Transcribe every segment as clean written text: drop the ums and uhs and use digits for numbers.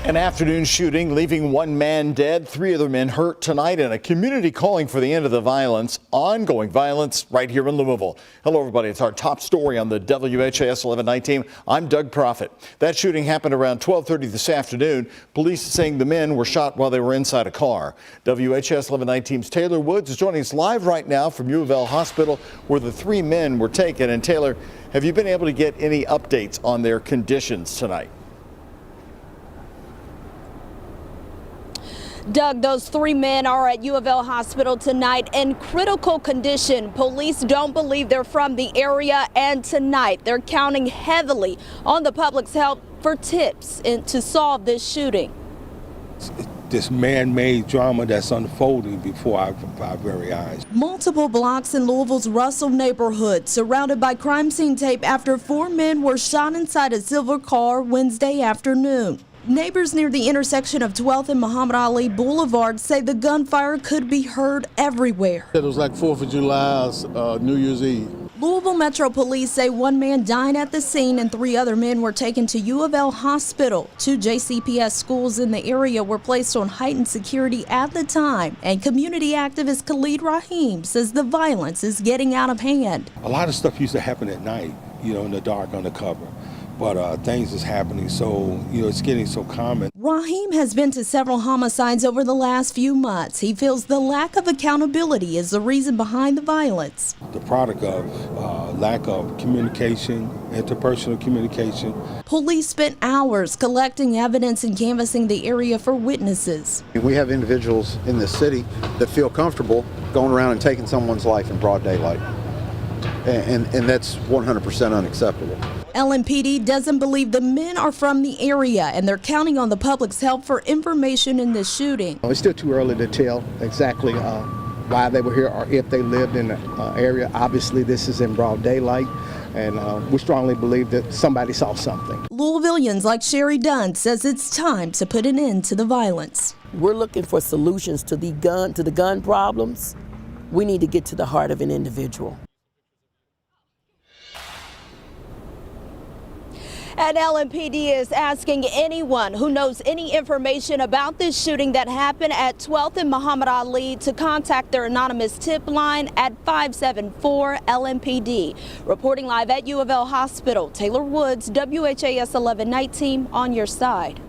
An afternoon shooting leaving one man dead, 3 other men hurt tonight, and a community calling for the end of the violence. Ongoing violence right here in Louisville. Hello, everybody. It's our top story on the WHAS 11 night team. I'm Doug Profit. That shooting happened around 12:30 this afternoon. Police saying the men were shot while they were inside a car. WHAS 11 night team's Taylor Woods is joining us live right now from Juvenile Hospital, where the 3 men were taken. And Taylor, have you been able to get any updates on their conditions tonight? Doug, those 3 men are at U of L Hospital tonight in critical condition. Police don't believe they're from the area, and tonight they're counting heavily on the public's help for tips to solve this shooting. This man-made drama that's unfolding before our very eyes. Multiple blocks in Louisville's Russell neighborhood surrounded by crime scene tape after 4 men were shot inside a silver car Wednesday afternoon. Neighbors near the intersection of 12th and Muhammad Ali Boulevard say the gunfire could be heard everywhere. It was like 4th of July, New Year's Eve. Louisville Metro Police say 1 man died at the scene and 3 other men were taken to U of L Hospital. 2 JCPS schools in the area were placed on heightened security at the time, and community activist Khalid Rahim says the violence is getting out of hand. A lot of stuff used to happen at night, in the dark undercover. But things is happening, so, it's getting so common. Rahim has been to several homicides over the last few months. He feels the lack of accountability is the reason behind the violence. The product of lack of communication, interpersonal communication. Police spent hours collecting evidence and canvassing the area for witnesses. We have individuals in this city that feel comfortable going around and taking someone's life in broad daylight. And that's 100% unacceptable. LMPD doesn't believe the men are from the area, and they're counting on the public's help for information in this shooting. It's still too early to tell exactly why they were here or if they lived in the area. Obviously, this is in broad daylight, and we strongly believe that somebody saw something. Louisvillians like Sherry Dunn says it's time to put an end to the violence. We're looking for solutions to the gun problems. We need to get to the heart of an individual. And LMPD is asking anyone who knows any information about this shooting that happened at 12th and Muhammad Ali to contact their anonymous tip line at 574-LMPD. Reporting live at U of L Hospital, Taylor Woods, WHAS 11 night team on your side.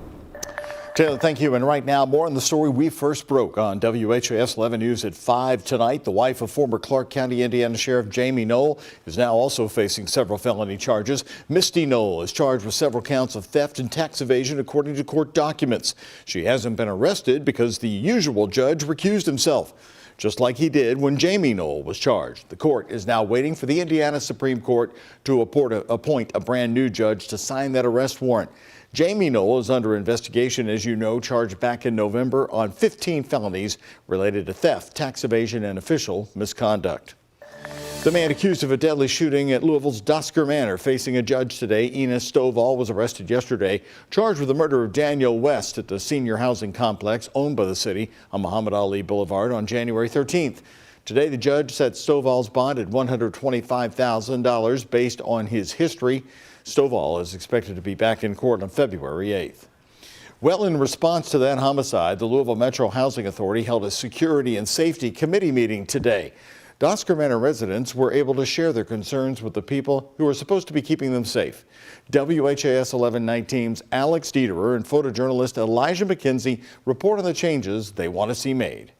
Taylor, thank you. And right now, more on the story we first broke on WHAS 11 News at 5 tonight. The wife of former Clark County, Indiana Sheriff Jamie Knoll is now also facing several felony charges. Misty Knoll is charged with several counts of theft and tax evasion, according to court documents. She hasn't been arrested because the usual judge recused himself, just like he did when Jamie Knoll was charged. The court is now waiting for the Indiana Supreme Court to appoint a brand new judge to sign that arrest warrant. Jamie Knoll is under investigation, as you know, charged back in November on 15 felonies related to theft, tax evasion, and official misconduct. The man accused of a deadly shooting at Louisville's Dusker Manor facing a judge today. Enos Stovall was arrested yesterday, charged with the murder of Daniel West at the senior housing complex owned by the city on Muhammad Ali Boulevard on January 13th. Today, the judge set Stovall's bond at $125,000 based on his history. Stovall is expected to be back in court on February 8th. Well, in response to that homicide, the Louisville Metro Housing Authority held a security and safety committee meeting today. Dusker Manor residents were able to share their concerns with the people who are supposed to be keeping them safe. WHAS 11 night team's Alex Dieterer and photojournalist Elijah McKenzie report on the changes they want to see made.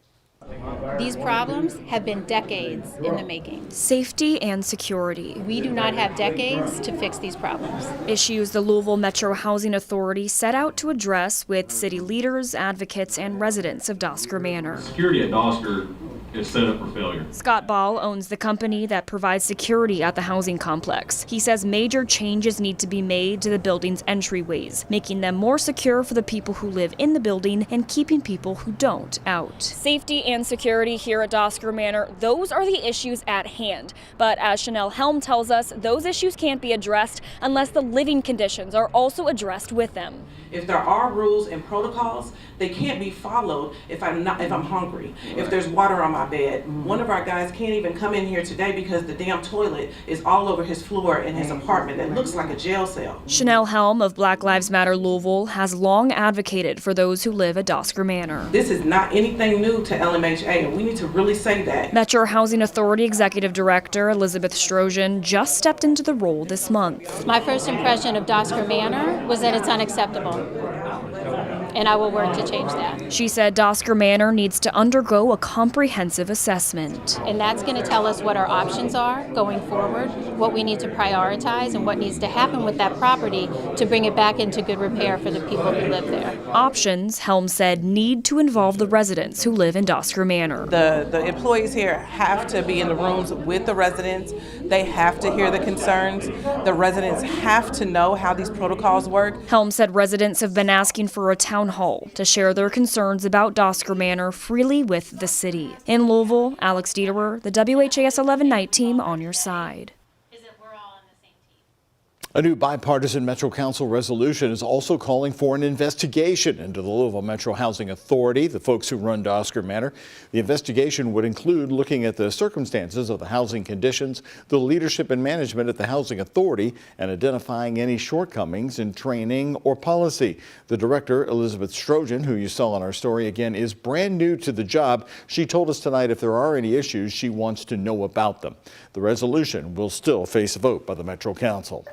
These problems have been decades in the making. Safety and security. We do not have decades to fix these problems. Issues the Louisville Metro Housing Authority set out to address with city leaders, advocates, and residents of Dusker Manor. Security at Dusker is set up for failure. Scott Ball owns the company that provides security at the housing complex. He says major changes need to be made to the building's entryways, making them more secure for the people who live in the building and keeping people who don't out. Safety and security here at Dusker Manor, those are the issues at hand. But as Chanel Helm tells us, those issues can't be addressed unless the living conditions are also addressed with them. If there are rules and protocols, they can't be followed if I'm hungry, if there's water on my my bed. One of our guys can't even come in here today because the damn toilet is all over his floor in his apartment that looks like a jail cell. Chanel Helm of Black Lives Matter Louisville has long advocated for those who live at Dusker Manor. This is not anything new to LMHA, and we need to really say that. Metro Housing Authority Executive Director Elizabeth Strojan just stepped into the role this month. My first impression of Dusker Manor was that it's unacceptable, and I will work to change that. She said Dusker Manor needs to undergo a comprehensive assessment. And that's going to tell us what our options are going forward, what we need to prioritize, and what needs to happen with that property to bring it back into good repair for the people who live there. Options, Helm said, need to involve the residents who live in Dusker Manor. The employees here have to be in the rooms with the residents. They have to hear the concerns. The residents have to know how these protocols work. Helm said residents have been asking for a town hall to share their concerns about Dusker Manor freely with the city. In Louisville, Alex Dieterer, the WHAS 11 night team on your side. A new bipartisan Metro Council resolution is also calling for an investigation into the Louisville Metro Housing Authority, the folks who run Dusker Manor. The investigation would include looking at the circumstances of the housing conditions, the leadership and management at the Housing Authority, and identifying any shortcomings in training or policy. The director, Elizabeth Strojan, who you saw on our story again, is brand new to the job. She told us tonight if there are any issues, she wants to know about them. The resolution will still face a vote by the Metro Council.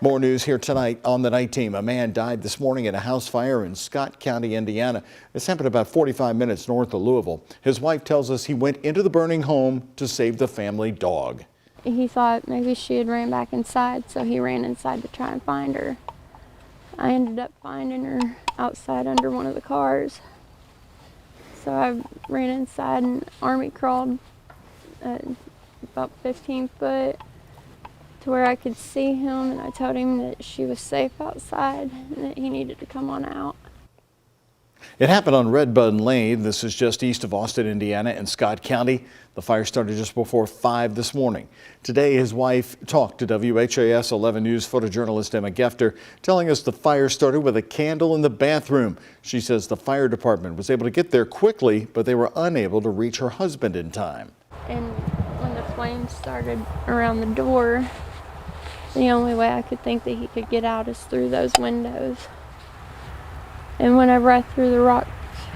More news here tonight on the night team. A man died this morning in a house fire in Scott County, Indiana. This happened about 45 minutes north of Louisville. His wife tells us he went into the burning home to save the family dog. He thought maybe she had ran back inside, so he ran inside to try and find her. I ended up finding her outside under one of the cars. So I ran inside and army crawled about 15 foot. To where I could see him, and I told him that she was safe outside and that he needed to come on out. It happened on Redbud Lane. This is just east of Austin, Indiana, in Scott County. The fire started just before 5 this morning. Today, his wife talked to WHAS 11 News photojournalist Emma Gefter, telling us the fire started with a candle in the bathroom. She says the fire department was able to get there quickly, but they were unable to reach her husband in time. And when the flames started around the door, the only way I could think that he could get out is through those windows. And whenever I threw the rock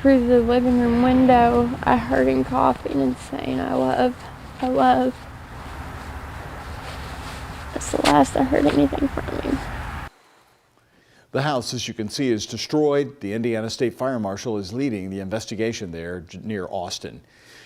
through the living room window, I heard him coughing and saying, I love. That's the last I heard anything from him. The house, as you can see, is destroyed. The Indiana State Fire Marshal is leading the investigation there near Austin.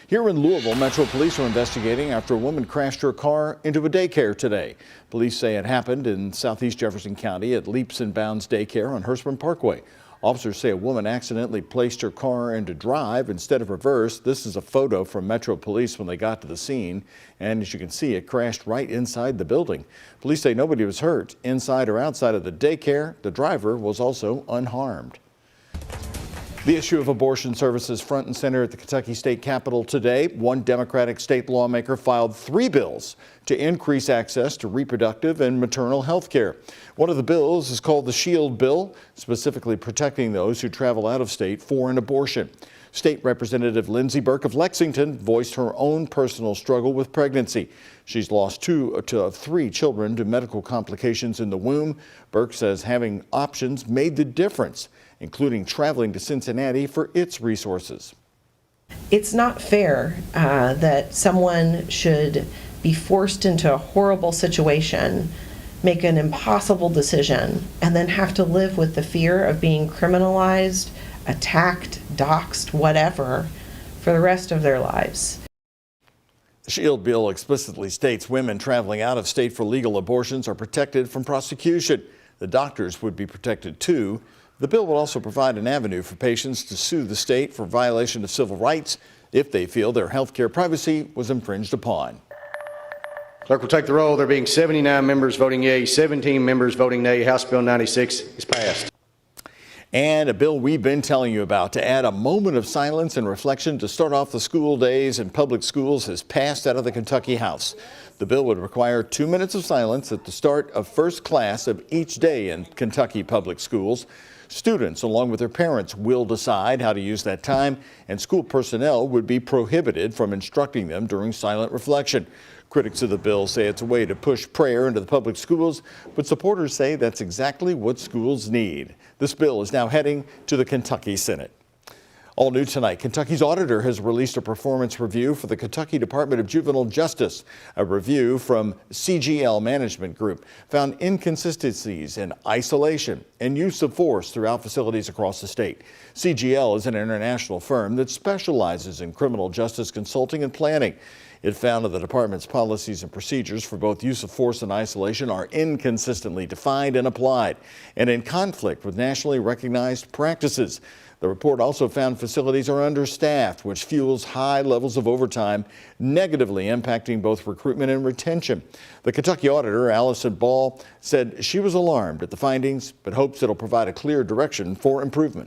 Here in Louisville, Metro Police are investigating after a woman crashed her car into a daycare today. Police say it happened in southeast Jefferson County at Leaps and Bounds Daycare on Hurstman Parkway. Officers say a woman accidentally placed her car into drive instead of reverse. This is a photo from Metro Police when they got to the scene. And as you can see, it crashed right inside the building. Police say nobody was hurt inside or outside of the daycare. The driver was also unharmed. The issue of abortion services front and center at the Kentucky State Capitol today. One Democratic state lawmaker filed 3 bills to increase access to reproductive and maternal health care. One of the bills is called the SHIELD bill, specifically protecting those who travel out of state for an abortion. State Representative Lindsey Burke of Lexington voiced her own personal struggle with pregnancy. She's lost 2 of 3 children to medical complications in the womb. Burke says having options made the difference, including traveling to Cincinnati for its resources. It's not fair that someone should be forced into a horrible situation, make an impossible decision, and then have to live with the fear of being criminalized, attacked, doxxed, whatever, for the rest of their lives. The SHIELD bill explicitly states women traveling out of state for legal abortions are protected from prosecution. The doctors would be protected too. The bill will also provide an avenue for patients to sue the state for violation of civil rights if they feel their health care privacy was infringed upon. Clerk will take the roll. There being 79 members voting yea, 17 members voting nay. House Bill 96 is passed. And a bill we've been telling you about to add a moment of silence and reflection to start off the school days in public schools has passed out of the Kentucky House. The bill would require 2 minutes of silence at the start of first class of each day in Kentucky public schools. Students, along with their parents, will decide how to use that time, and school personnel would be prohibited from instructing them during silent reflection. Critics of the bill say it's a way to push prayer into the public schools, but supporters say that's exactly what schools need. This bill is now heading to the Kentucky Senate. All new tonight, Kentucky's auditor has released a performance review for the Kentucky Department of Juvenile Justice. A review from CGL Management Group found inconsistencies in isolation and use of force throughout facilities across the state. CGL is an international firm that specializes in criminal justice consulting and planning. It found that the department's policies and procedures for both use of force and isolation are inconsistently defined and applied, and in conflict with nationally recognized practices. The report also found facilities are understaffed, which fuels high levels of overtime, negatively impacting both recruitment and retention. The Kentucky auditor, Allison Ball, said she was alarmed at the findings, but hopes it'll provide a clear direction for improvement.